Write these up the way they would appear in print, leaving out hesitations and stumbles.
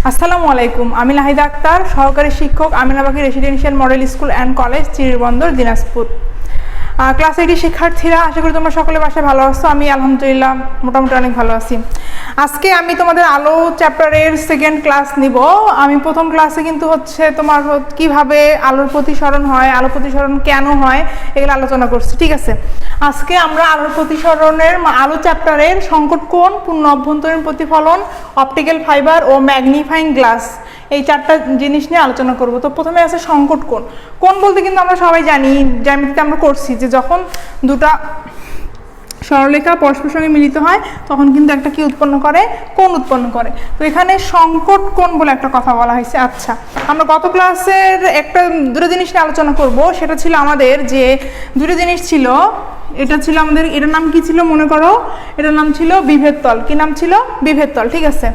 আসসালামু আলাইকুম। আমি নাহিদা আক্তার, সহকারী শিক্ষক, Aminabagi residential model school and college, Chirirbandar, Dinajpur. Class 8 শিক্ষার্থীরা, আশা করি তোমরা সকলে বাসায় ভালো আছো। আমি আলহামদুলিল্লাহ মোটামুটি অনেক ভালো আছি। আজকে আমি তোমাদের আলো চ্যাপ্টারের সেকেন্ড ক্লাস নিব। আমি প্রথম ক্লাসে কিন্তু হচ্ছে তোমার কিভাবে আলোর প্রতিসরণ হয়, আলো প্রতিসরণ কেন হয়, এগুলো আলোচনা করছি, ঠিক আছে। আজকে আমরা আলোর প্রতিসরণের আলো চ্যাপ্টারের সংকট কোণ, পূর্ণ অভ্যন্তরীণ প্রতিফলন, অপটিক্যাল ফাইবার ও ম্যাগনিফাইং গ্লাস, এই চারটা জিনিস নিয়ে আলোচনা করব। তো প্রথমে আছে সংকট কোণ। কোণ বলতে কিন্তু আমরা সবাই জানি, জ্যামিতিতে আমরা করছি যে যখন দুটা সরলরেখা পরস্পর সঙ্গে মিলিত হয় তখন কিন্তু একটা কি উৎপন্ন করে, কোণ উৎপন্ন করে। তো এখানে সংকট কোণ বলে একটা কথা বলা হয়েছে। আচ্ছা, আমরা গত ক্লাসের দুটো জিনিস নিয়ে আলোচনা করব। সেটা ছিল আমাদের যে দুটো জিনিস ছিল, এটা ছিল আমাদের, এটার নাম কি ছিল মনে করো, এটার নাম ছিল বিভেদ তল। কি নাম ছিল? বিভেদ তল, ঠিক আছে।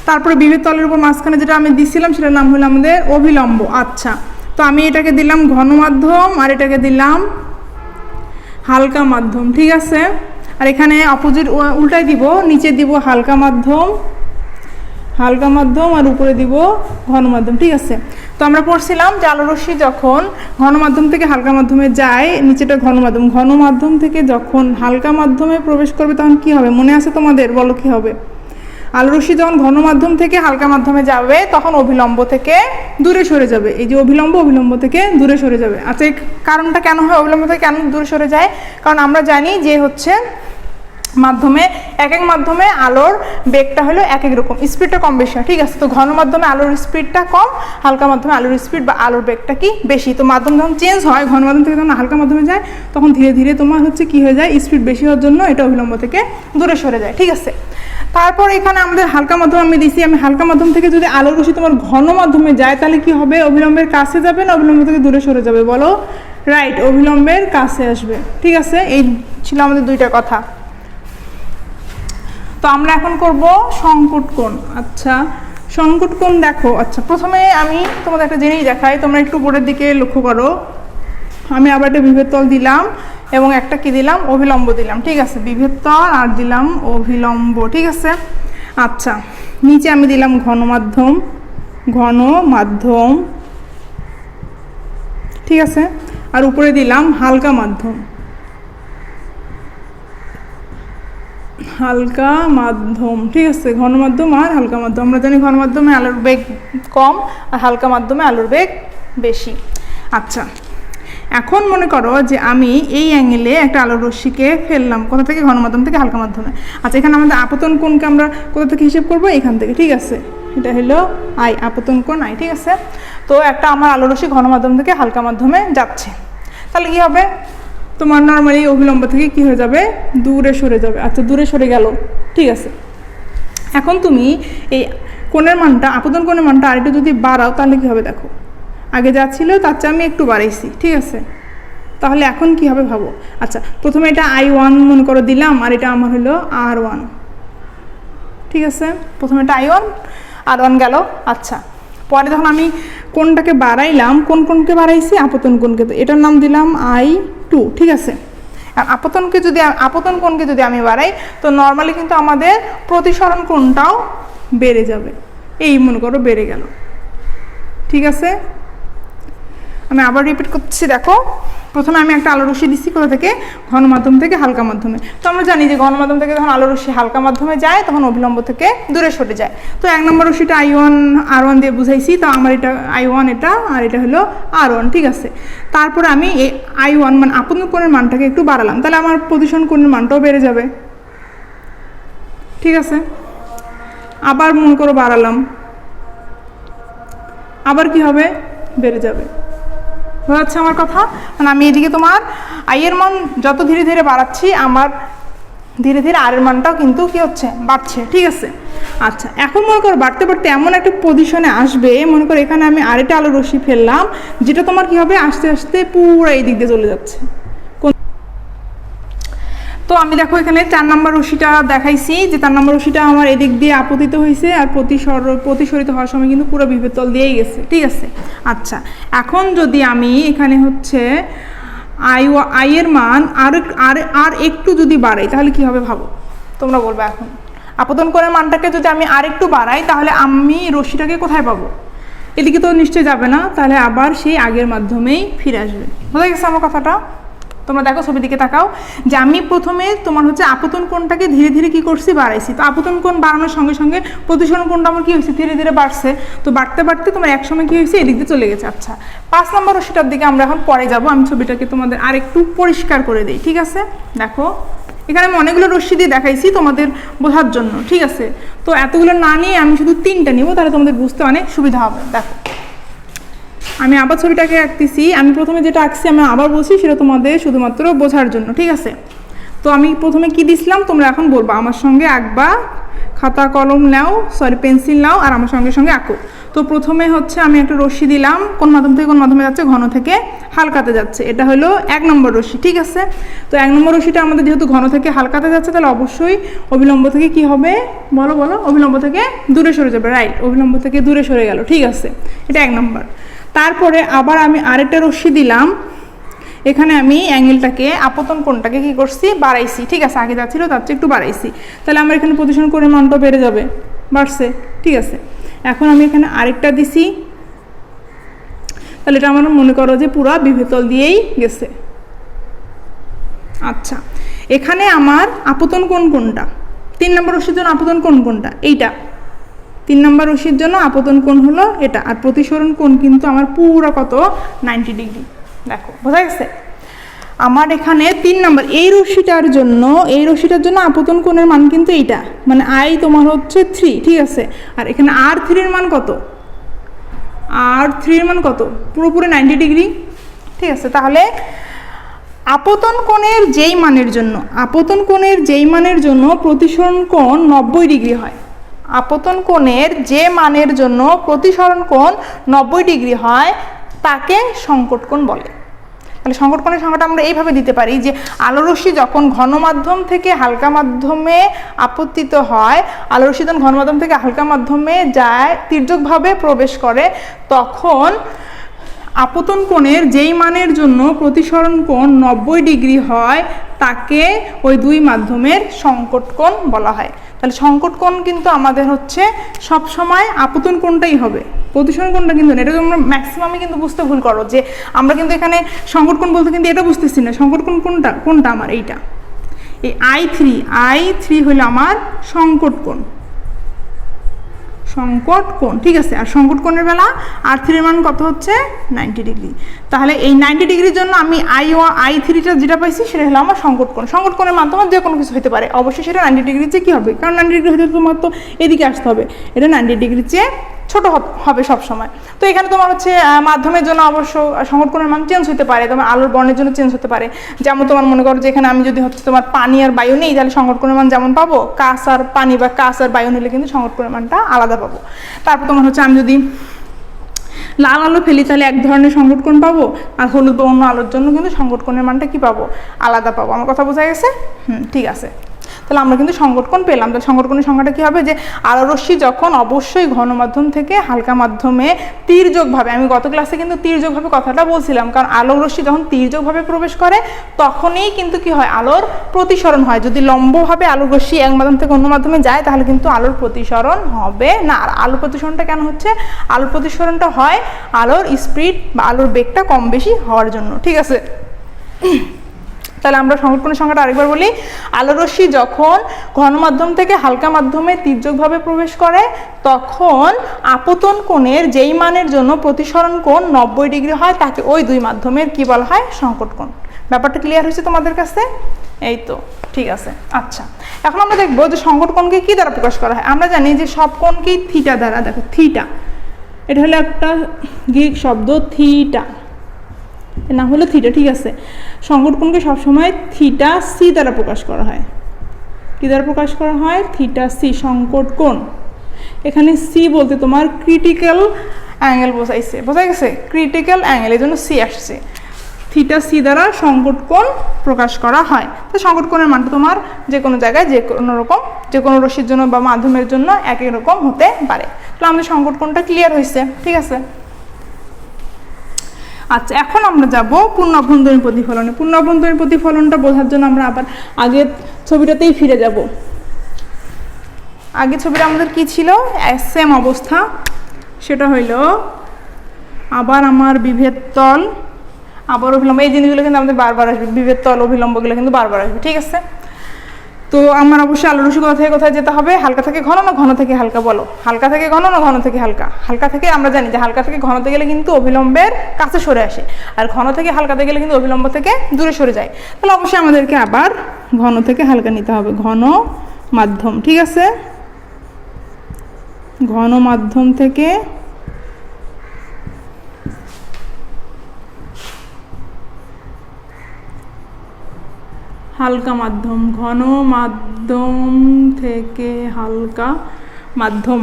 তারপরে বিভেদ তলের উপর মাঝখানে যেটা আমি দিছিলাম সেটার নাম হলো আমাদের অভিলম্ব। আচ্ছা, তো আমি এটাকে দিলাম ঘন মাধ্যম আর এটাকে দিলাম হালকা মাধ্যম, ঠিক আছে। আর এখানে অপোজিট উল্টাই দিব, নিচে দিব হালকা মাধ্যম আর উপরে দিব ঘন মাধ্যম, ঠিক আছে। তো আমরা পড়ছিলাম যে আলোরশ্মি যখন ঘন মাধ্যম থেকে হালকা মাধ্যমে যায়, নিচেটা ঘন মাধ্যম থেকে যখন হালকা মাধ্যমে প্রবেশ করবে তখন কি হবে মনে আছে তোমাদের? বলো কি হবে? আলোরশ্মি যখন ঘন মাধ্যম থেকে হালকা মাধ্যমে যাবে তখন অভিলম্ব থেকে দূরে সরে যাবে। এই যে অভিলম্ব থেকে দূরে সরে যাবে। আচ্ছা, এই কারণটা কেন হয় অভিলম্ব থেকে কেন দূরে সরে যায়? কারণ আমরা জানি যে হচ্ছে মাধ্যমে এক মাধ্যমে আলোর বেগটা হলো এক রকম, স্পিডটা কম বেশি হয়, ঠিক আছে। তো ঘন মাধ্যমে আলোর স্পিডটা কম, হালকা মাধ্যমে আলোর স্পিড বা আলোর বেগটা কি বেশি। তো মাধ্যম যখন চেঞ্জ হয়, ঘন মাধ্যম থেকে যখন হালকা মাধ্যমে যায় তখন ধীরে ধীরে তোমার হচ্ছে কি হয়ে যায়, স্পিড বেশি হওয়ার জন্য এটা অভিলম্ব থেকে দূরে সরে যায়, ঠিক আছে। তারপর এখানে আমাদের হালকা মাধ্যম আমি দিছি, আমি হালকা মাধ্যম থেকে যদি আলোর রশ্মি তোমার ঘন মাধ্যমে যায় তাহলে কি হবে? অভিলম্বের কাছে যাবে না অভিলম্ব থেকে দূরে সরে যাবে? বলো। রাইট, অভিলম্বের কাছে আসবে, ঠিক আছে। এই ছিল আমাদের দুইটা কথা। তো আমরা এখন করব সংকট কোণ। আচ্ছা, সংকট কোণ দেখো। আচ্ছা, প্রথমে আমি তোমাদের একটা জিনিস দেখাই, তোমরা একটু বোর্ডের দিকে লক্ষ্য করো। আমি আবার একটা বিভেদ তল দিলাম এবং একটা কি দিলাম, অভিলম্ব দিলাম, ঠিক আছে। বিভেদ তল আর দিলাম অভিলম্ব, ঠিক আছে। আচ্ছা, নিচে আমি দিলাম ঘন মাধ্যম, ঠিক আছে। আর উপরে দিলাম হালকা মাধ্যম, ঠিক আছে। ঘন মাধ্যম আর হালকা মাধ্যম, আমরা জানি ঘন মাধ্যমে আলোর বেগ কম আর হালকা মাধ্যমে আলোর বেগ বেশি। আচ্ছা, এখন মনে করো যে আমি এই অ্যাঙ্গেলে একটা আলোর রশ্মিকে ফেললাম, কোথা থেকে? ঘন মাধ্যম থেকে হালকা মাধ্যমে। আচ্ছা, এখানে আমাদের আপতন কোণকে আমরা কোথা থেকে হিসেব করবো? এখান থেকে, ঠিক আছে। এটা হলো আই, আপতন কোণ আই, ঠিক আছে। তো একটা আমার আলোর রশ্মি ঘন মাধ্যম থেকে হালকা মাধ্যমে যাচ্ছে, তাহলে কি হবে? তোমার নর্মালি অভিলম্ব থেকে কি হয়ে যাবে? দূরে সরে যাবে। আচ্ছা, দূরে সরে গেল, ঠিক আছে। এখন তুমি এই কোণের মানটা, আপতন কোণের মানটা আরেকটু যদি বাড়াও তাহলে কি হবে দেখো। আগে যা ছিল তার চেয়ে আমি একটু বাড়াইছি, ঠিক আছে। তাহলে এখন কি হবে ভাবো। আচ্ছা, প্রথমে এটা I1 মনে করো দিলাম আর এটা আমার হলো R1, ঠিক আছে। প্রথমে এটা I1 R1 গেল। আচ্ছা, পরে যখন আমি কোণটাকে বাড়াইলাম, কোণকে বাড়াইছি? আপতন কোণকে। তো এটার নাম দিলাম I2, ঠিক আছে। আর আপতন কোণকে যদি আমি বাড়াই তো নর্মালি কিন্তু আমাদের প্রতিসরণ কোণটাও বেড়ে যাবে। এই মনে করো বেড়ে গেল, ঠিক আছে। আমি আবার রিপিট করছি, দেখো। প্রথমে আমি একটা আলোর রশ্মি দিচ্ছি কোথা থেকে? ঘন মাধ্যম থেকে হালকা মাধ্যমে। তো আমরা জানি যে ঘন মাধ্যম থেকে যখন আলোর রশ্মি হালকা মাধ্যমে যায় তখন অভিলম্ব থেকে দূরে সরে যায়। তো 1 নম্বর রশ্মিটা I1 R1 দিয়ে বুঝাইছি। তো আমার এটা I1 এটা, আর এটা হলো R1, ঠিক আছে। তারপরে আমি এই I1 মানে আপতন কোণের মানটাকে একটু বাড়ালাম, তাহলে আমার প্রতিসরণ কোণের মানটাও বেড়ে যাবে, ঠিক আছে। আবার মনে করো বাড়ালাম, আবার কি হবে? বেড়ে যাবে। হচ্ছে আমার কথা, মানে আমি এদিকে তোমার আই এর মান যত ধীরে ধীরে বাড়াচ্ছি আমার ধীরে ধীরে আর এর মানটাও কিন্তু কি হচ্ছে? বাড়ছে, ঠিক আছে। আচ্ছা, এখন মনে করো বাড়তে বাড়তে এমন একটা পজিশনে আসবে, মনে করো এখানে আমি আরেকটা আলোর রশ্মি ফেললাম, যেটা তোমার কি হবে? আস্তে আস্তে পুরো এই দিক দিয়ে চলে যাচ্ছে। তো আমি দেখো এখানে 4 নম্বর রশ্মিটা দেখাইছি, যে 4 নম্বর রশ্মিটা আমার এদিক দিয়ে আপতিত হয়েছে আর প্রতিসরিত হওয়ার সময় কিন্তু পুরো বিভেদ তল দিয়েই গেছে, ঠিক আছে। আচ্ছা, এখন যদি আমি এখানে হচ্ছে আই এর মান আর একটু যদি বাড়াই তাহলে কি হবে ভাবো, তোমরা বলবে। এখন আপতন কোণের মানটাকে যদি আমি আরেকটু বাড়াই তাহলে আমি রশ্মিটাকে কোথায় পাবো? এদিকে তো নিশ্চয়ই যাবে না, তাহলে আবার সেই আগের মাধ্যমেই ফিরে আসবে। বোঝা গেছে আমার কথাটা? তোমরা দেখো ছবির দিকে তাকাও যে আমি প্রথমে তোমার হচ্ছে আপতন কোণটাকে ধীরে ধীরে কি করছি, বাড়াইছি। তো আপতন কোণ বাড়ানোর সঙ্গে সঙ্গে প্রতিসরণ কোণটা আমার কি হয়েছে, ধীরে ধীরে বাড়ছে। তো বাড়তে বাড়তে তোমার এক সময় কি হয়েছে, এদিক দিয়ে চলে গেছে। আচ্ছা, 5 নম্বর রশ্মিটার দিকে আমরা এখন পরে যাব। আমি ছবিটাকে তোমাদের আরেকটু পরিষ্কার করে দিই, ঠিক আছে? দেখো এখানে আমি অনেকগুলো রশ্মি দিয়ে দেখাইছি তোমাদের বোঝার জন্য, ঠিক আছে? তো এতগুলো না নিয়ে আমি শুধু 3টা নিব, তাহলে তোমাদের বুঝতে অনেক সুবিধা হবে। দেখো আমি আবার ছবিটাকে আঁকতেছি। আমি প্রথমে যেটা আঁকছি আমি আবার বলছি, সেটা তোমাদের শুধুমাত্র বোঝার জন্য, ঠিক আছে? তো আমি প্রথমে কি দিছিলাম তোমরা এখন বলবা, আমার সঙ্গে আঁকবা, খাতা কলম নাও, সরি পেন্সিল নাও, আর আমার সঙ্গে সঙ্গে আঁকো। তো প্রথমে হচ্ছে আমি একটা রশ্মি দিলাম, কোন মাধ্যম থেকে কোন মাধ্যমে যাচ্ছে, ঘন থেকে হালকাতে যাচ্ছে। এটা হলো 1 নম্বর রশ্মি, ঠিক আছে? তো 1 নম্বর রশ্মিটা আমাদের যেহেতু ঘন থেকে হালকাতে যাচ্ছে, তাহলে অবশ্যই অবিলম্ব থেকে কি হবে, বলো বলো, অবিলম্ব থেকে দূরে সরে যাবে। রাইট, অবিলম্ব থেকে দূরে সরে গেল, ঠিক আছে? এটা 1 নম্বর। তারপরে আবার আমি আরেকটা রশ্মি দিলাম, এখানে আমি অ্যাঙ্গেলটাকে, আপতন কোণটাকে কি করছি, বাড়াইছি, ঠিক আছে? আগে যাচ্ছিল তার চেয়ে একটু বাড়াইছি, তাহলে আমার এখানে প্রতিসরণ কোণের মানটা বেড়ে যাবে, বাড়ছে, ঠিক আছে? এখন আমি এখানে আরেকটা দিছি, তাহলে এটা আমার মনে করো যে পুরো বিভেতল দিয়েই গেছে। আচ্ছা, এখানে আমার আপতন কোণ কোনটা? 3 নম্বর রশ্মির জন্য আপতন কোণ কোনটা? এইটা। 3 নম্বর রশ্মির জন্য আপতন কোণ হলো এটা, আর প্রতিসরণ কোণ কিন্তু আমার পুরো কত, 90 ডিগ্রি। দেখো বোঝা গেছে? আমার এখানে 3 নম্বর এই রশ্মিটার জন্য আপতন কোণের মান কিন্তু এইটা, মানে আই তোমার হচ্ছে 3, ঠিক আছে? আর এখানে R3 এর মান কত? R3 এর মান কত? পুরোপুরি 90 ডিগ্রি, ঠিক আছে? তাহলে আপতন কোণের যেই মানের জন্য প্রতিসরণ কোণ 90 ডিগ্রি হয়, আপতন কোণের যে মানের জন্য প্রতিসরণ কোণ 90 ডিগ্রি হয় তাকে সংকট কোণ বলে। তাহলে সংকট কোণের সংজ্ঞাটা আমরা এইভাবে দিতে পারি যে আলোরশ্মি যখন ঘন মাধ্যম থেকে হালকা মাধ্যমে আপতিত হয়, আলোরশ্মি যখন ঘন মাধ্যম থেকে হালকা মাধ্যমে যায়, তির্যকভাবে প্রবেশ করে, তখন আপতন কোণের যেই মানের জন্য প্রতিসরণ কোণ 90 ডিগ্রি হয় তাকে ওই দুই মাধ্যমের সংকট কোণ বলা হয়। তাহলে সংকট কোণ কিন্তু আমাদের হচ্ছে সব সময় আপতন কোণটাই হবে, প্রতিসরণ কোণটা কিন্তু না। এটা তোমরা ম্যাক্সিমামই কিন্তু বুঝতে ভুল করো যে আমরা কিন্তু এখানে সংকট কোণ বলতে কিন্তু এটা বুঝতেছি না। সংকট কোণ কোনটা আমার এইটা, এই I3 হলো আমার সংকট কোণ, ঠিক আছে? আর সংকট কোণের বেলা R3 এর মান কত হচ্ছে, 90 ডিগ্রি। তাহলে এই 90 ডিগ্রির জন্য আমি I3টা যেটা পাইছি সেটা হলো আমার সংকট কোণ। সংকট কোণের মান তোমার যে কোনো কিছু হতে পারে, অবশ্যই সেটা 90 ডিগ্রির চেয়ে কী হবে, কারণ 90 ডিগ্রি হতে তোমার তো এদিকে আসতে হবে, এটা 90 ডিগ্রির চেয়ে ছোট হবে সব সময়। তো এখানে তোমার হচ্ছে মাধ্যমের জন্য অবশ্য সংকট কোণের মান চেঞ্জ হতে পারে, তোমার আলোর বর্ণের জন্য চেঞ্জ হতে পারে। যেমন তোমার মনে করো যে এখানে আমি যদি হচ্ছে তোমার পানি আর বায়ু নেই, তাহলে সংকট কোণের মান যেমন পাবো, কাঁচ আর পানি বা কাঁচ আর বায়ু নিলে কিন্তু সংকট কোণের মানটা আলাদা পাবো। তারপর তোমার হচ্ছে আমি যদি লাল আলো ফেলি তাহলে এক ধরনের সংকট কোণ পাবো, আর হলুদ বা অন্য আলোর জন্য কিন্তু সংকট কোণের মানটা কি পাবো, আলাদা পাবো। আমার কথা বোঝা গেছে? ঠিক আছে। তাহলে আমরা কিন্তু সংকট কোণ পেলাম। তাহলে সংকট কোণের সংখ্যাটা কী হবে, যে আলোরশ্মি যখন অবশ্যই ঘন মাধ্যম থেকে হালকা মাধ্যমে তির্যকভাবে, আমি গত ক্লাসে কিন্তু তির্যকভাবে কথাটা বলছিলাম, কারণ আলোরশ্মি যখন তির্যকভাবে প্রবেশ করে তখনই কিন্তু কি হয়, আলোর প্রতিসরণ হয়। যদি লম্বভাবে আলোর রশ্মি এক মাধ্যম থেকে অন্য মাধ্যমে যায় তাহলে কিন্তু আলোর প্রতিসরণ হবে না। আর আলোর প্রতিসরণটা কেন হচ্ছে, আলোর প্রতিসরণটা হয় আলোর স্পিড বা আলোর বেগটা কম বেশি হওয়ার জন্য, ঠিক আছে? তাহলে আমরা সংকট কোণের সংখ্যাটা আরেকবার বলি। আলোরশ্মি যখন ঘন মাধ্যম থেকে হালকা মাধ্যমে তির্যকভাবে প্রবেশ করে তখন আপতন কোণের যেই মানের জন্য প্রতিসরণ কোণ 90 ডিগ্রি হয় তাকে ওই দুই মাধ্যমের কি বলা হয়, সংকট কোণ। ব্যাপারটা ক্লিয়ার হয়েছে তোমাদের কাছে? এই তো, ঠিক আছে। আচ্ছা, এখন আমরা দেখবো যে সংকট কোণকে কি দ্বারা প্রকাশ করা হয়। আমরা জানি যে সব কোণকেই থিটা দ্বারা, দেখো থিটা, এটা হলো একটা গ্রিক শব্দ থিটা, না হলো থিটা, ঠিক আছে? সংকট কোণকে সবসময় থিটা সি দ্বারা প্রকাশ করা হয়। কী দ্বারা প্রকাশ করা হয়, থিটা সি, সংকট কোণ। এখানে সি বলতে তোমার ক্রিটিক্যাল অ্যাঙ্গেল বোঝা গেছে, ক্রিটিক্যাল অ্যাঙ্গেল, এই জন্য সি আসছে। থিটা সি দ্বারা সংকট কোণ প্রকাশ করা হয়। তো সংকট কোণের মানটা তোমার যে কোনো জায়গায় যে কোনো রশ্মির জন্য বা মাধ্যমের জন্য একই রকম হতে পারে। তাহলে আমাদের সংকট কোণটা ক্লিয়ার হয়েছে, ঠিক আছে? আচ্ছা, এখন আমরা যাব পূর্ণ অভ্যন্তরীণ প্রতিফলনে। পূর্ণ অভ্যন্তরীণ প্রতিফলনটা বোঝার জন্য আমরা আবার আগের ছবিটাতেই ফিরে যাব। আগে ছবিটা আমাদের কি ছিল, সেম অবস্থা, সেটা হইল আবার আমার বিভেদ তল, আবার অভিলম্ব, এই জিনিসগুলো কিন্তু আমাদের বারবার আসবে, বিভেদ তল অভিলম্বগুলো কিন্তু বারবার আসবে, ঠিক আছে। তো আমার অবশ্যই আলোর রশ্মি কোথা থেকে কোথায় যেতে হবে, হালকা থেকে ঘন না ঘন থেকে হালকা, বলো হালকা থেকে ঘন না ঘন থেকে হালকা। হালকা থেকে আমরা জানি যে হালকা থেকে ঘনতে গেলে কিন্তু অভিলম্বের কাছে সরে আসে, আর ঘন থেকে হালকাতে গেলে কিন্তু অভিলম্ব থেকে দূরে সরে যায়। তাহলে অবশ্যই আমাদেরকে আবার ঘন থেকে হালকা নিতে হবে, ঘন মাধ্যম, ঠিক আছে। ঘন মাধ্যম থেকে হালকা মাধ্যম, ঘন মাধ্যম থেকে হালকা মাধ্যম।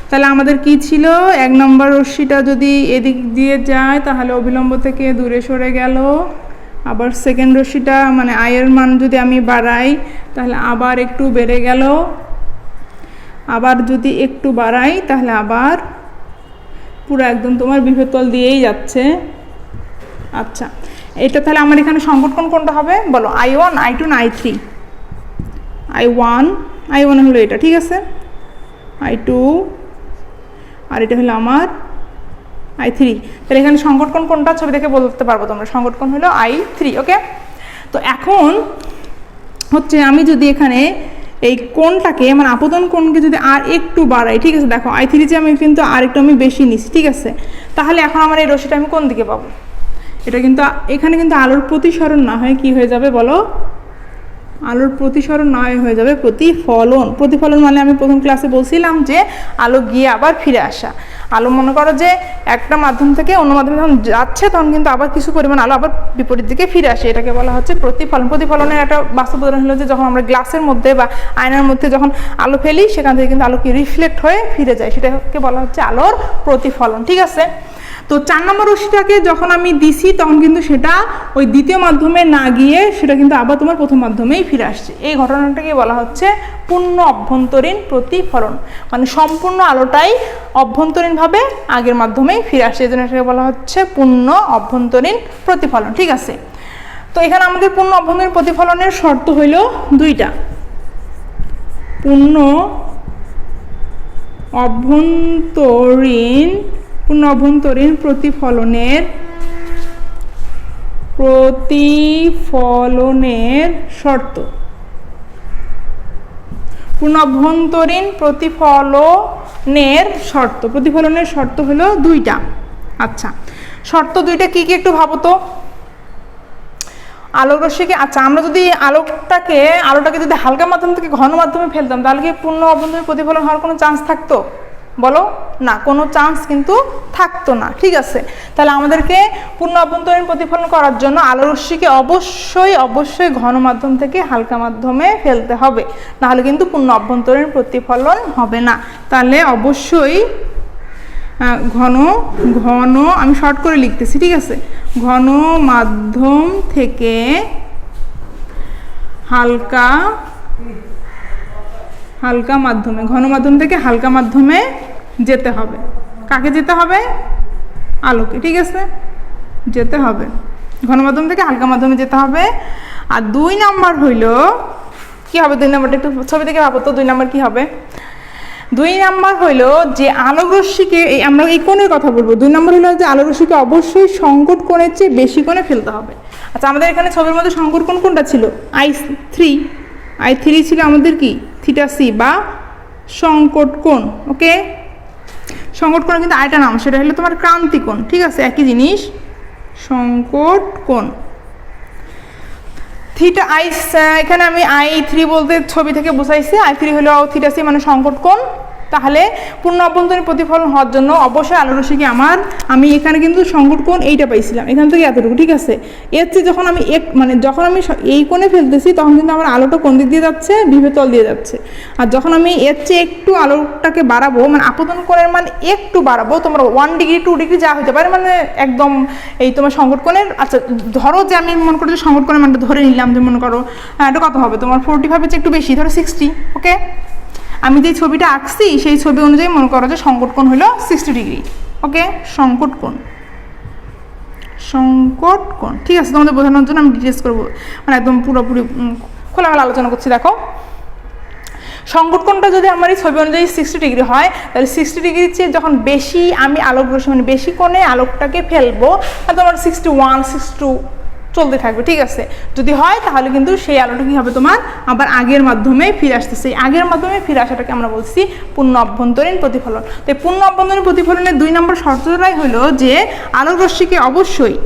তাহলে আমাদের কি ছিল, 1 নম্বর রশ্মিটা যদি এদিক দিয়ে যায় তাহলে অভিলম্ব থেকে দূরে সরে গেল, আবার সেকেন্ড রশ্মিটা মানে আয়ের মান যদি আমি বাড়াই তাহলে আবার একটু বেড়ে গেল, আবার যদি একটু বাড়াই তাহলে আবার পুরো একদম তোমার বিভেদ তল দিয়েই যাচ্ছে। আচ্ছা, এটা তাহলে আমার এখানে সংকট কোণ কোনটা হবে বলো, I1 I2 না I3? I1 হলো এটা, ঠিক আছে, I2 আর এটা হলো আমার I3। তাহলে এখানে সংকট কোণ কোনটা ছবি দেখে বলতে পারবো তোমরা, সংকট কোণ হলো I3, ওকে। তো এখন হচ্ছে আমি যদি এখানে এই কোণটাকে মানে আপতন কোণকে যদি আর একটু বাড়াই, ঠিক আছে, দেখো I3 যে আমি কিন্তু আর একটু আমি বেশি নিচ্ছি, ঠিক আছে। তাহলে এখন আমার এই রশ্মিটা আমি কোন দিকে পাবো, এটা কিন্তু এখানে কিন্তু আলোর প্রতিসরণ না হয় কি হয়ে যাবে বলো, আলোর প্রতিসরণ না হয়ে যাবে প্রতিফলন। প্রতিফলন মানে আমি প্রথম ক্লাসে বলছিলাম যে আলো গিয়ে আবার ফিরে আসা। আলো মনে করো যে একটা মাধ্যম থেকে অন্য মাধ্যমে যখন যাচ্ছে তখন কিন্তু আবার কিছু পরিমাণ আলো আবার বিপরীত দিকে ফিরে আসে, এটাকে বলা হচ্ছে প্রতিফলন। প্রতিফলনের একটা বাস্তব উদাহরণ হলো যে যখন আমরা গ্লাসের মধ্যে বা আয়নার মধ্যে যখন আলো ফেলি সেখান থেকে কিন্তু আলো কি রিফ্লেক্ট হয়ে ফিরে যায়, সেটাকে বলা হচ্ছে আলোর প্রতিফলন, ঠিক আছে। তো 4 নম্বর রশ্মিটাকে যখন আমি দিছি তখন কিন্তু সেটা ওই দ্বিতীয় মাধ্যমে না গিয়ে সেটা কিন্তু আবার তোমার প্রথম মাধ্যমেই ফিরে আসছে। এই ঘটনাটাকে বলা হচ্ছে পূর্ণ অভ্যন্তরীণ প্রতিফলন, মানে সম্পূর্ণ আলোটাই অভ্যন্তরীণভাবে আগের মাধ্যমেই ফিরে আসছে, এই জন্য এটাকে বলা হচ্ছে পূর্ণ অভ্যন্তরীণ প্রতিফলন, ঠিক আছে। তো এখানে আমাদের পূর্ণ অভ্যন্তরীণ প্রতিফলনের শর্ত হইল 2টা, পূর্ণ অভ্যন্তরীণ প্রতিফলনের শর্ত, পূর্ণ অভ্যন্তরীণ প্রতিফলনের শর্ত হলো 2টা। আচ্ছা, শর্ত 2টা কি কি একটু ভাবো তো। আলোক রশ্মিকে, আচ্ছা আমরা যদি আলোটাকে যদি হালকা মাধ্যম থেকে ঘন মাধ্যমে ফেলতাম তাহলে কি পূর্ণ অভ্যন্তরীণ প্রতিফলন হওয়ার কোনো চান্স থাকতো বলো, না, কোনো চান্স কিন্তু থাকতো না, ঠিক আছে। তাহলে আমাদেরকে পূর্ণ অভ্যন্তরীণ প্রতিফলন করার জন্য আলো রশ্মিকে অবশ্যই ঘন মাধ্যম থেকে হালকা মাধ্যমে ফেলতে হবে, নাহলে কিন্তু পূর্ণ অভ্যন্তরীণ প্রতিফলন হবে না। তাহলে অবশ্যই ঘন আমি শর্ট করে লিখতেছি, ঠিক আছে, ঘন মাধ্যম থেকে হালকা মাধ্যমে, ঘন মাধ্যম থেকে হালকা মাধ্যমে যেতে হবে। কাকে যেতে হবে, আলোকে, ঠিক আছে, যেতে হবে, ঘন মাধ্যম থেকে হালকা মাধ্যমে যেতে হবে। আর 2 নাম্বার হইল কি হবে, 2 নাম্বারটা একটু ছবি থেকে ভাবো তো, 2 নাম্বার কি হবে। 2 নাম্বার হইল যে আলোক রশ্মিকে, আমরা এই কোণের কথা বলবো, 2 নাম্বার হইল যে আলোক রশ্মিকে অবশ্যই সংকট কোণের চেয়ে বেশি কোণে ফেলতে হবে। আচ্ছা, আমাদের এখানে ছবির মধ্যে সংকট কোণ কোনটা ছিল, I3 ছিল আমাদের কি θc বা সংকট কোণ, ওকে। সংকট কোণ কিন্তু আরেকটা নাম, সেটা হলো তোমার ক্রান্তি কোণ, ঠিক আছে, একই জিনিস, সংকট কোণ। এখানে আমি I3 বলতে ছবি থেকে বোঝাইছি, I3 হলো θc মানে সংকট কোণ। তাহলে পূর্ণ অভ্যন্তরীণ প্রতিফলন হওয়ার জন্য অবশ্যই আলো রশ্মিকে আমি এখানে কিন্তু সংকট কোণ এইটা পাইছিলাম, এখান থেকে এতটুকু, ঠিক আছে। এর চেয়ে যখন আমি যখন আমি এই কোণে ফেলতেছি তখন কিন্তু আমার আলোটা কোন দিক দিয়ে যাচ্ছে, বিভেদ তল দিয়ে যাচ্ছে। আর যখন আমি এর চেয়ে একটু আলোটাকে বাড়াবো, মানে আপতন কোণের মান একটু বাড়াবো, তোমার 1 ডিগ্রি 2 ডিগ্রি যা হতে পারে, মানে একদম এই তোমার সংকট কোণের, আচ্ছা ধরো যে আমি মনে করো যে সংকট কোণের মানটা ধরে নিলাম, যে মনে করো এটা কত হবে তোমার 45 চেয়ে একটু বেশি, ধরো 60, ওকে। আমি যে ছবিটা আঁকছি সেই ছবি অনুযায়ী মনে করো যে সংকট কোণ হলো 60 ডিগ্রি, ওকে। সংকট কোণ, ঠিক আছে, তোমাদের বোঝানোর জন্য আমি ডিটেলস করবো, মানে একদম পুরোপুরি খোলামেলা আলোচনা করছি। দেখো সংকট কোণটা যদি আমার এই ছবি অনুযায়ী 60 ডিগ্রি হয়, তাহলে 60 ডিগ্রির চেয়ে যখন বেশি আমি আলোক রশ্মি মানে বেশি কোণে আলোকটাকে ফেলবো, তাহলে তোমার 61, 62 চলতে থাকবে, ঠিক আছে। যদি হয় তাহলে কিন্তু সেই আলোটা কী হবে, তোমার আবার আগের মাধ্যমে ফিরে আসতেছে। এই আগের মাধ্যমে ফিরে আসাটাকে আমরা বলছি পূর্ণ অভ্যন্তরীণ প্রতিফলন। তো এই পূর্ণ অভ্যন্তরীণ প্রতিফলনের 2 নম্বর শর্তটাই হলো যে আলোক রশ্মিকে অবশ্যই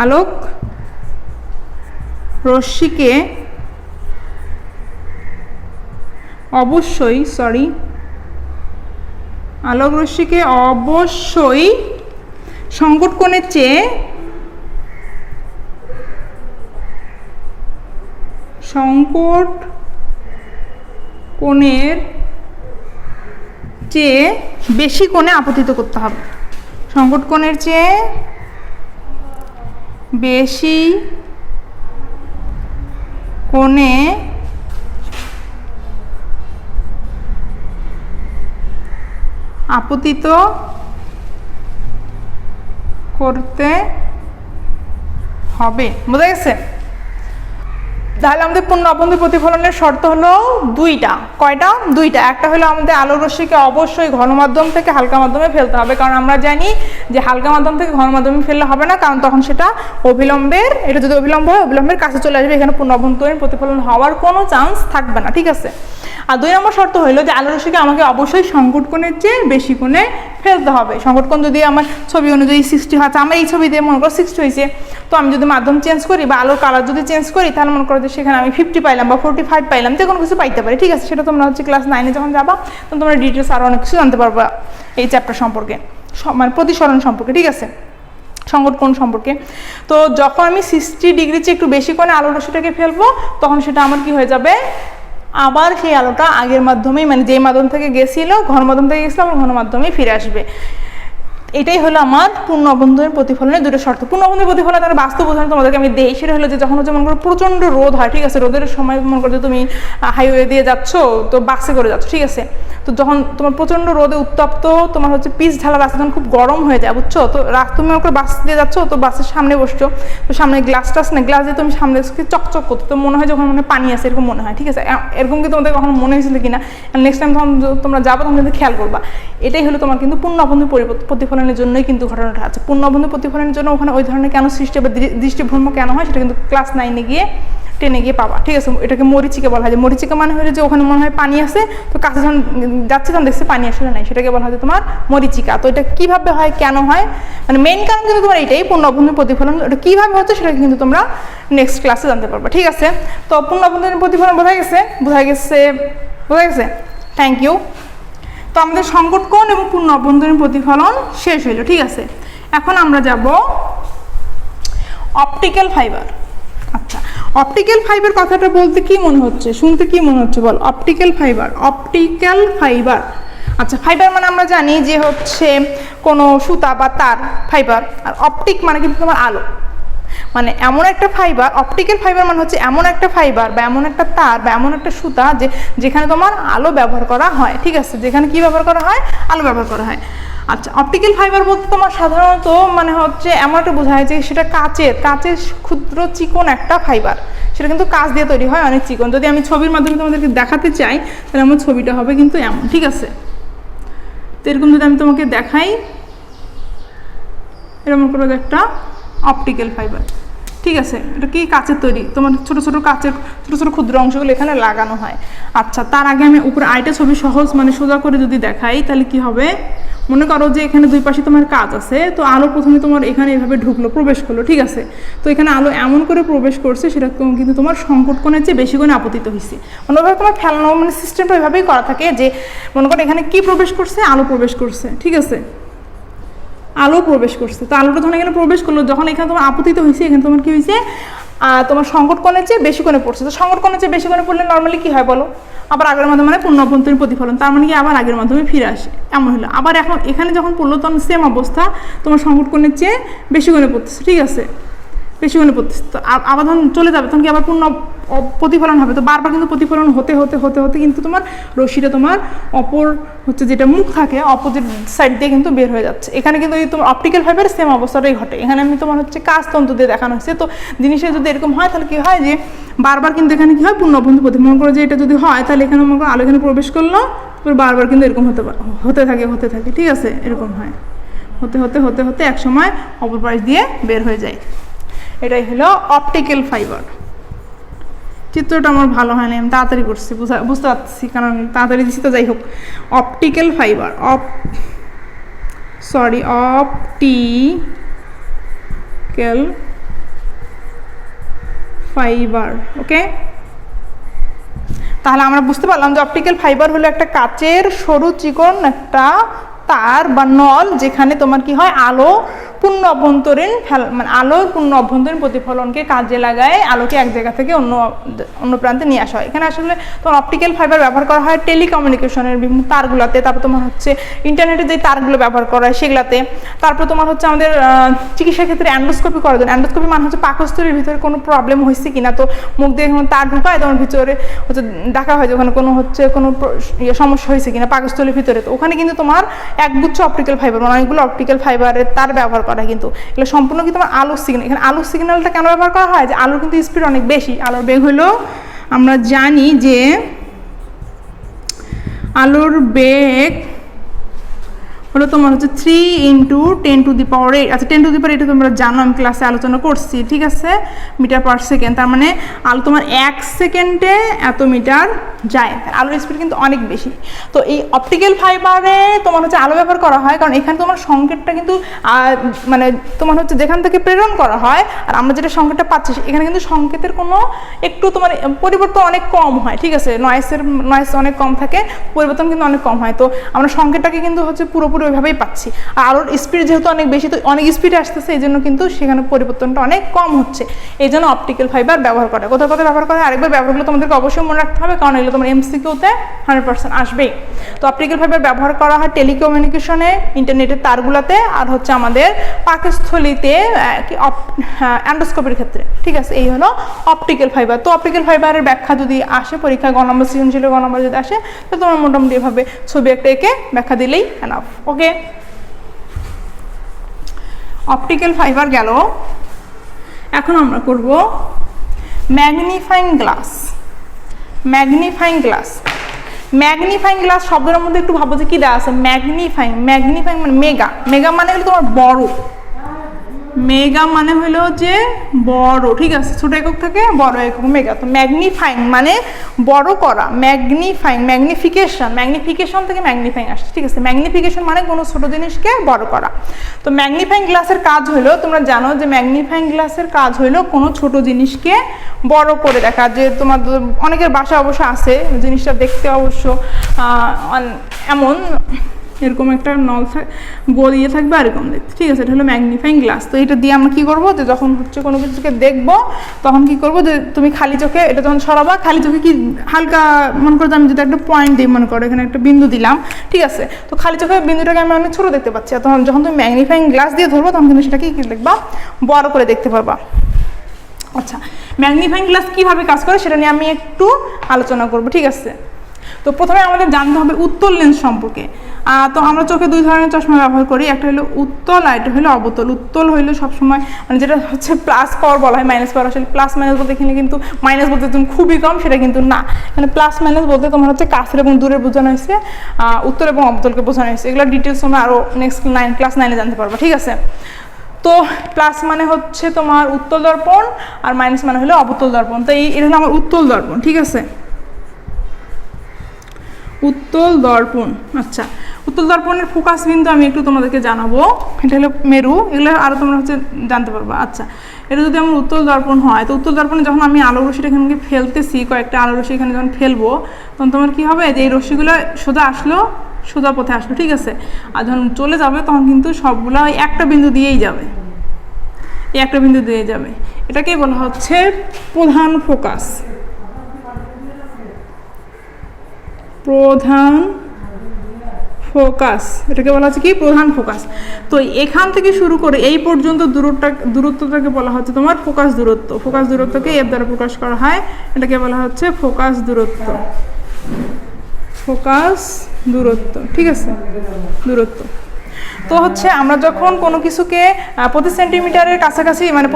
আলোক রশ্মিকে অবশ্যই সংকট কোণের চেয়ে বেশি কোণে আপতিত করতে হবে। সংকট কোণের চেয়ে বেশি কোণে আপতিত করতে হবে। বোঝা গেছে? তাহলে আমাদের পূর্ণ অভ্যন্তরীণ প্রতিফলনের শর্ত হলো 2টা। কয়টা? 2টা। একটা হলো আমাদের আলোক রশ্মিকে অবশ্যই ঘন মাধ্যম থেকে হালকা মাধ্যমে ফেলতে হবে, কারণ আমরা জানি যে হালকা মাধ্যম থেকে ঘন মাধ্যমে ফেললে হবে না, কারণ তখন সেটা অবিলম্বের, এটা যদি অবিলম্ব হয় অবিলম্বের কাছে চলে আসবে, এখানে পূর্ণ অভ্যন্তরীণ প্রতিফলন হওয়ার কোনো চান্স থাকবে না, ঠিক আছে। আর 2 নম্বর শর্ত হলো যে আলোক রশ্মিকে আমাকে অবশ্যই সংকট কোণের চেয়ে বেশি কোণে ফেলতে হবে। সংকট কোণ যদি আমার ছবি অনুযায়ী 60 হয়, আমার এই ছবি দিয়ে মনে করো 60 হয়েছে, তো আমি যদি মাধ্যম চেঞ্জ করি বা আলোর কালার যদি চেঞ্জ করি, তাহলে মনে করো যে সেখানে আমি 50 পাইলাম বা 45 পাইলাম, যে কোনো কিছু পাইতে পারি, ঠিক আছে। সেটা তোমরা হচ্ছে ক্লাস 9-এ যখন যাবা তখন তোমরা ডিটেলস আরও অনেক কিছু জানতে পারবা এই চ্যাপ্টার সম্পর্কে, মানে প্রতিসরণ সম্পর্কে, ঠিক আছে, সংকট কোণ সম্পর্কে। তো যখন আমি 60 ডিগ্রির চেয়ে একটু বেশি কোণে আলোর রশ্মিটাকে ফেলবো, তখন সেটা আমার কি হয়ে যাবে, আবার সেই আলোটা আগের মাধ্যমেই, মানে যেই মাধ্যম থেকে গেছিলো, ঘন মাধ্যম থেকে গেছিলো, আমার ঘন মাধ্যমেই ফিরে আসবে। এটাই হলো আমার পূর্ণ অভ্যন্তরীণ প্রতিফলনের 2টা শর্ত। পূর্ণ অভ্যন্তরীণ প্রতিফলনের তার বাস্তব উদাহরণ তোমাদেরকে আমি দেই। সেটা হলো যে যখন হচ্ছে মনে করো প্রচণ্ড রোদ হয়, ঠিক আছে, রোদের সময় মনে করো যে তুমি হাইওয়ে দিয়ে যাচ্ছ, তো বাসে করে যাচ্ছ, ঠিক আছে, তো যখন তোমার প্রচণ্ড রোদে উত্তপ্ত তোমার হচ্ছে পিচ ঢালা রাস্তা যখন খুব গরম হয়ে যায়, বুঝছো, তো তুমি মনে করো বাস দিয়ে যাচ্ছ, তো বাসের সামনে বসছো, তো সামনে গ্লাস দিয়ে তুমি সামনে চকচক করতো, তো মনে হয় যখন মনে পানি আছে এরকম মনে হয়, ঠিক আছে। এরকম কি তোমাদের কখনো মনে হয়েছিল কিনা? নেক্সট টাইম যখন তোমরা যাবো তখন কিন্তু খেয়াল করবা। এটাই হলো তোমার কিন্তু পূর্ণ অভ্যন্তরীণ প্রতিফলনের জন্যই কিন্তু ঘটনাটা আছে। পূর্ণ অভ্যন্তরীণ প্রতিফলনের জন্য ওখানে ওই ধরনের কেন সৃষ্টি বা দৃষ্টিভ্রম কেন হয়, সেটা কিন্তু ক্লাস 9-এ গিয়ে 10-এ গিয়ে পাবা, ঠিক আছে। এটাকে মরিচিকা বলা হয়। যে মরিচিকা মানে হলো যে ওখানে মনে হয় পানি আছে, তো কাছে যখন যাচ্ছে তখন দেখছে পানি আসলে নাই, সেটাকে বলা হয় যে তোমার মরিচিকা। তো এটা কীভাবে হয়, কেন হয়, মানে মেইন কারণ কিন্তু তোমার এইটাই পূর্ণ অভ্যন্তরীণ প্রতিফলন। ওটা কীভাবে হচ্ছে সেটা কিন্তু তোমরা নেক্সট ক্লাসে জানতে পারবা, ঠিক আছে। তো পূর্ণ অভ্যন্তরীণ প্রতিফলন বোঝা গেছে। Thank you. তো আমাদের সংকট কোণ এবং পূর্ণ অভ্যন্তরীণ প্রতিফলন শেষ হইল, ঠিক আছে। এখন আমরা যাব অপটিক্যাল ফাইবার। আচ্ছা, অপটিক্যাল ফাইবার কথাটা বলতে কি মনে হচ্ছে, শুনতে কি মনে হচ্ছে বল? Optical fibre. আচ্ছা, ফাইবার মানে আমরা জানি যে হচ্ছে কোনো সুতা বা তার ফাইবার, আর অপটিক মানে কিন্তু তোমার আলো, মানে এমন একটা ফাইবার। অপটিক্যাল ফাইবার মানে হচ্ছে এমন একটা ফাইবার বা এমন একটা তার বা এমন একটা সুতা যেখানে তোমার আলো ব্যবহার করা হয়, ঠিক আছে, যেখানে কি ব্যবহার করা হয়, আলো ব্যবহার করা হয়। আচ্ছা, অপটিক্যাল ফাইবার বলতে তোমার সাধারণত মানে হচ্ছে এমন একটা বোঝায় যে সেটা কাচের ক্ষুদ্র চিকন একটা ফাইবার, সেটা কিন্তু কাঁচ দিয়ে তৈরি হয়, অনেক চিকন। যদি আমি ছবির মাধ্যমে তোমাদেরকে দেখাতে চাই, তাহলে আমার ছবিটা হবে কিন্তু এমন, ঠিক আছে। তো এরকম যদি আমি তোমাকে দেখাই, এরকম করে একটা অপটিক্যাল ফাইবার, ঠিক আছে, এটা কি কাচের তৈরি, তোমার ছোটো ছোটো কাচের ছোটো ছোটো ক্ষুদ্র অংশগুলো এখানে লাগানো হয়। আচ্ছা, তার আগে আমি উপরে আরেকটা ছবি সহজ মানে সোজা করে যদি দেখাই, তাহলে কি হবে, মনে করো যে এখানে দুই পাশে তোমার কাচ আছে, তো আলো প্রথমে তোমার এখানে এভাবে ঢুকলো, প্রবেশ করলো, ঠিক আছে। তো এখানে আলো এমন করে প্রবেশ করছে, সেটা কিন্তু তোমার সংকট কোণের চেয়ে বেশি কোণে আপতিত হয়েছে। মনোভাবে তোমার ফেলানো মানে সিস্টেমটা ওইভাবেই করা থাকে যে মনে করো এখানে কি প্রবেশ করছে, আলো প্রবেশ করছে, ঠিক আছে, আলো প্রবেশ করছে। তো আলোটা যখন এখানে প্রবেশ করলো, যখন এখানে তোমার আপতিত হয়েছে, এখানে তোমার কি হয়েছে, তোমার সংকট কোণের চেয়ে বেশি কোণে পড়ছে। তো সংকট কোণের চেয়ে বেশি কোণে পড়লে নর্মালি কি হয় বলো, আবার আগের মাধ্যমে মানে পূর্ণ অভ্যন্তরীণ প্রতিফলন, তার মানে কি আবার আগের মাধ্যমে ফিরে আসে, এমন হলো। আবার এখন এখানে যখন পড়লো তখন সেম অবস্থা, তোমার সংকট কোণের চেয়ে বেশি কোণে পড়তেছে, ঠিক আছে। বেশি কোণে পড়তেছে, তো আবার যখন চলে যাবে তখন কি আবার পূর্ণ প্রতিফলন হবে, তো বারবার কিন্তু প্রতিফলন হতে হতে হতে হতে কিন্তু তোমার রশ্মিটা তোমার অপর হচ্ছে যেটা মুখ থাকে অপোজিট সাইড দিয়ে কিন্তু বের হয়ে যাচ্ছে। এখানে কিন্তু এই তোমার অপটিক্যাল ফাইবারের সেম অবস্থাটাই ঘটে। এখানে আমি তোমার হচ্ছে কাঁচতন্তু দিয়ে দেখানো হচ্ছে। তো জিনিসটা যদি এরকম হয় তাহলে কি হয় যে বারবার কিন্তু এখানে কি হয় পূর্ণ অভ্যন্তর প্রতিফলন। মনে করো যে এটা যদি হয় তাহলে এখানে মনে করো আলো এখানে প্রবেশ করলো, বারবার কিন্তু এরকম হতে থাকে, ঠিক আছে, এরকম হয় হতে হতে হতে হতে এক সময় অপর পাশ দিয়ে বের হয়ে যায়। এটাই হলো অপটিক্যাল ফাইবার। চিত্রটা আমার ভালো হয়নি, আমি তাড়াতাড়ি করছি, বুঝতে পারছি কারণ তাড়াতাড়ি দিচ্ছি। তো যাই হোক, অপটিক্যাল ফাইবার অপটিক্যাল ফাইবার। ওকে, তাহলে আমরা বুঝতে পারলাম যে অপটিক্যাল ফাইবার হলো একটা কাচের সরু চিকন একটা তার বা নল, যেখানে তোমার কি হয় আলো পূর্ণ অভ্যন্তরীণ মানে আলোর পূর্ণ অভ্যন্তরীণ প্রতিফলনকে কাজে লাগায় আলোকে এক জায়গা থেকে অন্য প্রান্তে নিয়ে আসা হয়। এখানে আসলে তোমার অপটিক্যাল ফাইবার ব্যবহার করা হয় টেলিকমিউনিকেশনের বিভিন্ন তারগুলোতে, তারপর তোমার হচ্ছে ইন্টারনেটে যে তারগুলো ব্যবহার করা হয় সেগুলাতে, তারপর তোমার হচ্ছে আমাদের চিকিৎসার ক্ষেত্রে অ্যান্ডোস্কোপি করার জন্য। অ্যান্ডোস্কোপি মানে হচ্ছে পাকস্থলীর ভিতরে কোনো প্রবলেম হয়েছে কিনা, তো মুখ দিয়ে যখন তার ঢুকায় তখন ভিতরে হচ্ছে দেখা হয় যে ওখানে কোনো সমস্যা হয়েছে কিনা পাকস্থলীর ভিতরে। তো ওখানে কিন্তু তোমার একগুচ্ছ অপটিক্যাল ফাইবার মানে অনেকগুলো অপটিক্যাল ফাইবারের তার ব্যবহার করা, কিন্তু এগুলো সম্পূর্ণ কি তোমার আলোর সিগন্যাল। এখানে আলোর সিগন্যালটা কেন ব্যবহার করা হয়, যে আলোর কিন্তু স্পিড অনেক বেশি। আলোর বেগ হলো আমরা জানি যে আলোর বেগ হলো তোমার হচ্ছে 3 × 10⁸। আচ্ছা 10⁸ এটা তোমরা জানো, আমি ক্লাসে আলোচনা করছি, ঠিক আছে, মিটার পার সেকেন্ড। তার মানে আলো তোমার 1 সেকেন্ডে এত মিটার যায়, আলোর স্পিড কিন্তু অনেক বেশি। তো এই অপটিক্যাল ফাইবারে তোমার হচ্ছে আলো ব্যবহার করা হয় কারণ এখানে তোমার সংকেতটা কিন্তু মানে তোমার হচ্ছে যেখান থেকে প্রেরণ করা হয় আর আমরা যেটা সংকেতটা পাচ্ছি এখানে কিন্তু সংকেতের কোনো একটু তোমার পরিবর্তন অনেক কম হয়, ঠিক আছে, নয়েজ অনেক কম থাকে, পরিবর্তন কিন্তু অনেক কম হয়। তো আমরা সংকেতটাকে কিন্তু হচ্ছে পুরোপুরি ওইভাবেই পাচ্ছি। আর আলোর স্পিড যেহেতু অনেক বেশি, তো অনেক স্পিডে আসতেছে, এই জন্য কিন্তু সেখানে পরিবর্তনটা অনেক কম হচ্ছে। এই জন্য অপটিক্যাল ফাইবার ব্যবহার করে। কোথায় ব্যবহার করে আরেকবার ব্যবহারগুলো তোমাদেরকে অবশ্যই মনে রাখতে হবে, কারণ এগুলো তোমার MCQতে 100% আসবেই। তো অপটিক্যাল ফাইবার ব্যবহার করা হয় টেলিকমিউনিকেশনে, ইন্টারনেটের তারগুলোতে, আর হচ্ছে আমাদের পাকস্থলীতে অ্যান্ডোস্কোপির ক্ষেত্রে, ঠিক আছে। এই হলো অপটিক্যাল ফাইবার। তো অপটিক্যাল ফাইবারের ব্যাখ্যা যদি আসে পরীক্ষায় গ নম্বর সৃজনশীল গ নম্বর যদি আসে তো তোমার মোটামুটি এভাবে ছবি একটা এঁকে ব্যাখ্যা দিলেই এনাফ। ওকে, অপটিক্যাল ফাইবার গেল। এখন আমরা করব ম্যাগনিফাইং গ্লাস। ম্যাগনিফাইং গ্লাস শব্দের মধ্যে একটু ভাবো যে কি দেওয়া আছে, ম্যাগনিফাইং মানে মেগা মানে হলো তোমার বড়, মেগা মানে হলো যে বড়, ঠিক আছে, ছোট একক থেকে বড় একক মেগা। তো ম্যাগনিফাইং মানে বড় করা, ম্যাগনিফিকেশন থেকে ম্যাগনিফাইং আসছে, ঠিক আছে। ম্যাগনিফিকেশন মানে কোনো ছোট জিনিসকে বড় করা। তো ম্যাগনিফাইং গ্লাসের কাজ হলো, তোমরা জানো যে ম্যাগনিফাইং গ্লাসের কাজ হলো কোনো ছোট জিনিসকে বড় করে দেখা। যে তোমার অনেকের বাসা অবশ্য আছে জিনিসটা দেখতে অবশ্য এমন এরকম একটা নল গলিয়ে থাকবে এরকম দেখতে, ঠিক আছে, এটা হলো ম্যাগনিফাইং গ্লাস। তো এটা দিয়ে আমরা কি করব, যে যখন হচ্ছে কোনো কিছুকে দেখবো তখন কি করব, যে তুমি খালি চোখে এটা যখন সরাবা, খালি চোখে কি হালকা মনে করো আমি যদি একটা পয়েন্ট দিই, মনে করো এখানে একটা বিন্দু দিলাম, ঠিক আছে, তো খালি চোখে বিন্দুটাকে আমি অনেক ছোট দেখতে পাচ্ছি। আর তখন যখন তুমি ম্যাগনিফাইং গ্লাস দিয়ে ধরবো তখন কিন্তু সেটাকে কি দেখবা, বড় করে দেখতে পারবা। আচ্ছা, ম্যাগনিফাইং গ্লাস কীভাবে কাজ করে সেটা নিয়ে আমি একটু আলোচনা করব, ঠিক আছে। তো প্রথমে আমাদের জানতে হবে উত্তল লেন্স সম্পর্কে। তো আমরা চোখে দুই ধরনের চশমা ব্যবহার করি, একটা হলো উত্তল আর একটা হলো অবতল। উত্তল হইলো সবসময় মানে যেটা হচ্ছে প্লাস পাওয়ার বলা হয়, মাইনাস পাওয়ার আসলে প্লাস মাইনাস বলতে এখানে কিন্তু মাইনাস বলতে তুমি খুবই কম, সেটা কিন্তু না, এখানে প্লাস মাইনাস বলতে তোমার হচ্ছে কাছের এবং দূরে বোঝানো হয়েছে, উত্তল এবং অবতলকে বোঝানো হয়েছে। এগুলো ডিটেলস তোমরা আরও নেক্সট ক্লাস 9-এ জানতে পারবা, ঠিক আছে। তো প্লাস মানে হচ্ছে তোমার উত্তল দর্পণ আর মাইনাস মানে হলো অবতল দর্পণ। তো এটা হলো আমার উত্তল দর্পণ, ঠিক আছে, উত্তল দর্পণ। আচ্ছা, উত্তল দর্পণের ফোকাস বিন্দু আমি একটু তোমাদেরকে জানাবো, এটা হলো মেরু, এগুলো আরও তোমরা হচ্ছে জানতে পারবা। আচ্ছা, এটা যদি আমার উত্তল দর্পণ হয়, তো উত্তল দর্পণে যখন আমি আলো রশ্মিটা এখানে ফেলতেছি, কয়েকটা আলো রশ্মি এখানে যখন ফেলবো তখন তোমার কী হবে, যে এই রশ্মিগুলো সোজা আসলো, সোজা পথে আসলো, ঠিক আছে, আর যখন চলে যাবে তখন কিন্তু সবগুলো একটা বিন্দু দিয়েই যাবে, এই একটা বিন্দু দিয়ে যাবে। এটাকেই বলা হচ্ছে প্রধান ফোকাস, প্রধান ফোকাস, এটাকে বলা হচ্ছে কি প্রধান ফোকাস। তো এখান থেকে শুরু করে এই পর্যন্ত দূরত্বটাকে বলা হচ্ছে তোমার ফোকাস দূরত্ব। ফোকাস দূরত্বকে এফ দ্বারা প্রকাশ করা হয়, এটাকে বলা হচ্ছে ফোকাস দূরত্ব। ফোকাস দূরত্ব, ঠিক আছে, দূরত্ব। তো হচ্ছে আমরা যখন কোনো কিছুকে প্রতি সেন্টিমিটারের কাছাকাছি, মানে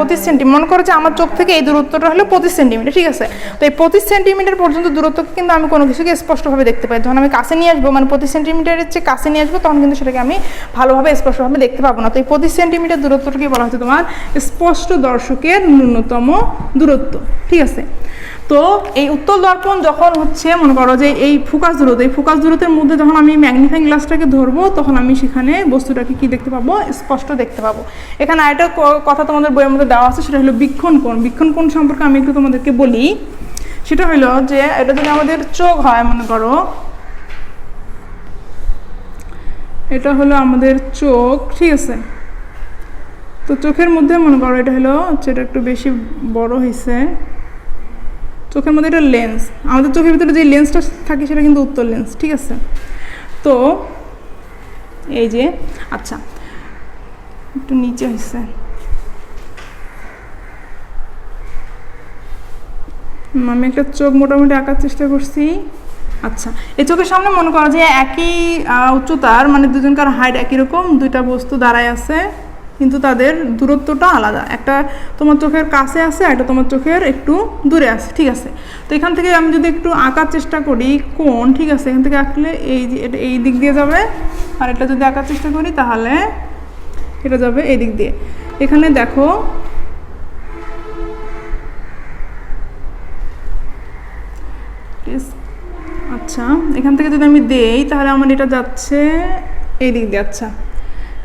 মনে করো যে আমার চোখ থেকে এই দূরত্বটা হলো 25 সেন্টিমিটার, ঠিক আছে। তো এই 25 সেন্টিমিটার পর্যন্ত দূরত্বকে কিন্তু আমি কোনো কিছুকে স্পষ্টভাবে দেখতে পাই। যখন আমি কাছে নিয়ে আসবো, মানে 25 সেন্টিমিটারের চেয়ে কাছে নিয়ে আসবো, তখন কিন্তু সেটাকে আমি ভালোভাবে স্পষ্টভাবে দেখতে পাবো না। তো এই 25 সেন্টিমিটার দূরত্বটাকে বলা হচ্ছে তোমার স্পষ্ট দর্শকের ন্যূনতম দূরত্ব, ঠিক আছে। তো এই উত্তল দর্পণ যখন হচ্ছে মনে করো যে এই ফোকাস দূরত্বের মধ্যে যখন আমি ম্যাগনিফাইং গ্লাসটাকে ধরবো, তখন আমি সেখানে বস্তুটাকে কি দেখতে পাবো, স্পষ্ট দেখতে পাবো। এখানে আরেকটা কথা তোমাদের বইয়ের মধ্যে দেওয়া আছে, সেটা হলো বীক্ষণ কোণ। বীক্ষণ কোণ সম্পর্কে আমি একটু তোমাদেরকে বলি। সেটা হলো যে এটা যদি আমাদের চোখ হয়, মনে করো এটা হলো আমাদের চোখ, ঠিক আছে। তো চোখের মধ্যে মনে করো এটা হলো এটা একটু বেশি বড় হয়েছে। চোখের মধ্যে এটা লেন্স, আমাদের চোখের ভিতরে যে লেন্সটা থাকে সেটা কিন্তু উত্তল লেন্স, ঠিক আছে। তো এই যে আচ্ছা একটু নিচে হয়েছে, আমি একটা চোখ মোটামুটি আঁকার চেষ্টা করছি। আচ্ছা, এই চোখের সামনে মনে করো যে একই উচ্চতার, মানে দুজনকার হাইট একই রকম, দুইটা বস্তু দাঁড়ায় আছে, কিন্তু তাদের দূরত্বটা আলাদা। একটা তোমার চোখের কাছে আছে, একটা তোমার চোখের একটু দূরে আছে, ঠিক আছে। তো এখান থেকে আমি যদি একটু আঁকার চেষ্টা করি কোণ, ঠিক আছে, এখান থেকে আঁকলে এই যে এটা এই দিক দিয়ে যাবে, আর এটা যদি আঁকার চেষ্টা করি তাহলে এটা যাবে এই দিক দিয়ে। এখানে দেখো আচ্ছা, এখান থেকে যদি আমি দেই তাহলে আমার এটা যাচ্ছে এই দিক দিয়ে। আচ্ছা,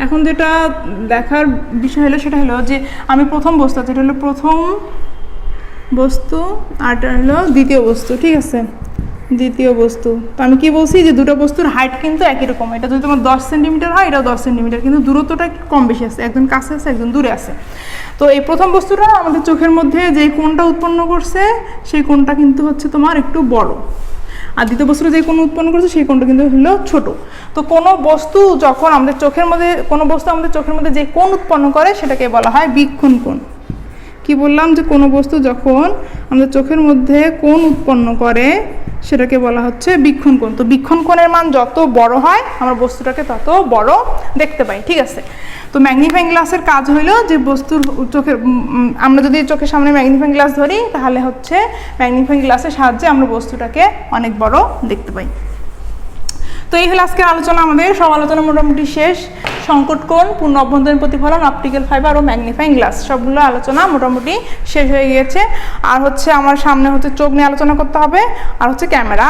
এখন যেটা দেখার বিষয় হলো সেটা হলো যে আমি প্রথম বস্তু, যেটা হলো প্রথম বস্তু, আর এটা হলো দ্বিতীয় বস্তু, ঠিক আছে, দ্বিতীয় বস্তু। তো আমি কি বলছি যে দুটো বস্তুর হাইট কিন্তু একই রকম। এটা যদি তোমার 10 সেন্টিমিটার হয়, এটাও 10 সেন্টিমিটার, কিন্তু দূরত্বটা একটু কম বেশি আছে, একজন কাছে আছে একজন দূরে আছে। তো এই প্রথম বস্তুটা আমাদের চোখের মধ্যে যে কোণটা উৎপন্ন করছে সেই কোণটা কিন্তু হচ্ছে তোমার একটু বড়, আর দ্বিতীয় বস্তুটা যে কোণ উৎপন্ন করছে সেই কোণটা কিন্তু হলো ছোট। তো কোনো বস্তু যখন আমাদের চোখের মধ্যে, কোনো বস্তু আমাদের চোখের মধ্যে যে কোণ উৎপন্ন করে সেটাকে বলা হয় বীক্ষণ কোণ। কি বললাম, যে কোনো বস্তু যখন আমাদের চোখের মধ্যে কোণ উৎপন্ন করে সেটাকে বলা হচ্ছে বীক্ষণ কোণ। তো বীক্ষণ কোণের মান যত বড় হয় আমরা বস্তুটাকে তত বড় দেখতে পাই, ঠিক আছে। তো ম্যাগনিফাইং গ্লাসের কাজ হইলো যে বস্তুর চোখের, আমরা যদি চোখের সামনে ম্যাগনিফাইং গ্লাস ধরি তাহলে হচ্ছে ম্যাগনিফাইং গ্লাসের সাহায্যে আমরা বস্তুটাকে অনেক বড় দেখতে পাই। তো এই হলো আজকের আলোচনা। আমাদের সব আলোচনা মোটামুটি শেষ। সংকট কোণ, পূর্ণ অভ্যন্তরীণ প্রতিফলন, অপটিক্যাল ফাইবার ও ম্যাগনিফাইং গ্লাস সবগুলো আলোচনা মোটামুটি শেষ হয়ে গিয়েছে। আর হচ্ছে আমার সামনে হচ্ছে চোখ নিয়ে আলোচনা করতে হবে, আর হচ্ছে ক্যামেরা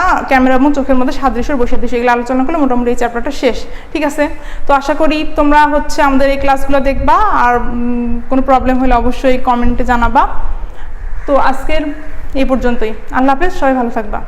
এবং চোখের মধ্যে সাদৃশ্য বৈসাদৃশ্য, এগুলো আলোচনা করলে মোটামুটি এই চ্যাপ্টারটা শেষ, ঠিক আছে। তো আশা করি তোমরা হচ্ছে আমাদের এই ক্লাসগুলো দেখবা, আর কোনো প্রবলেম হলে অবশ্যই কমেন্টে জানাবা। তো আজকের এই পর্যন্তই। আল্লাহ হাফেজ, সবাই ভালো থাকবা।